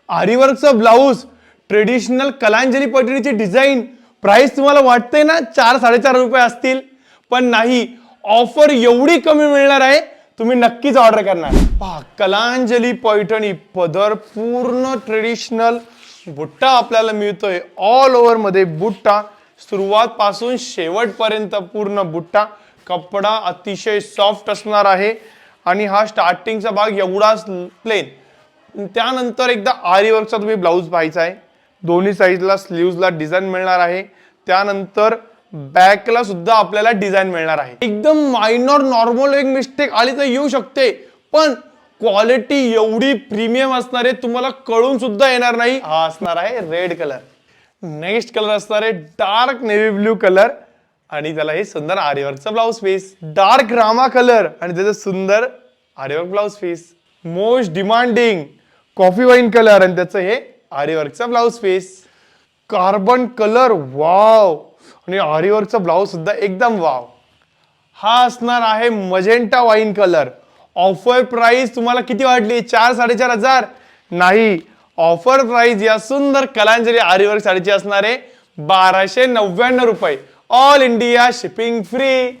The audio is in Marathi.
आरीवर्कचा ब्लाऊज, ट्रेडिशनल कलांजली पैठणीची डिझाईन. प्राइस तुम्हाला वाटतंय ना 4-4.5 रुपये असतील, पण नाही, ऑफर एवढी कमी मिळणार आहे, तुम्ही नक्कीच ऑर्डर करणार. पहा, कलांजली पैठणी पदर पूर्ण ट्रेडिशनल बुट्टा आपल्याला मिळतोय. ऑल ओव्हर मध्ये बुट्टा, सुरुवात पासून शेवटपर्यंत पूर्ण बुट्टा. कपडा अतिशय सॉफ्ट असणार आहे आणि हा स्टार्टिंगचा भाग एवढाच प्लेन. त्यानंतर एकदा आरीवर्कचा तुम्ही ब्लाऊज पाहायचा आहे. दोन्ही साईडला स्लीव्हजला डिझाईन मिळणार आहे. त्यानंतर बॅकला सुद्धा आपल्याला डिझाईन मिळणार आहे. एकदम मायनर नॉर्मल एक मिस्टेक आली तर येऊ शकते, पण क्वालिटी एवढी प्रीमियम असणार आहे, तुम्हाला कळून सुद्धा येणार नाही. हा असणार आहे रेड कलर. नेक्स्ट कलर असणार आहे डार्क नेव्ही ब्ल्यू कलर आणि त्याला हे सुंदर आरीवर्कचा blouse piece. Dark rama colour आणि त्याचं सुंदर आरीवर्क blouse piece. Most demanding coffee wine colour आणि त्याचं हे आरीवर्कचा blouse piece. Carbon colour, wow. आणि आरीवर्कचा ब्लाऊज सुद्धा एकदम वाव. हा असणार आहे magenta wine colour. Offer price तुम्हाला किती वाटली? 4-4.5 हजार? नाही, ऑफर प्राइस या सुंदर कलांजली आरीवर्क साडीची असणार आहे 1299 रुपये. All India shipping free.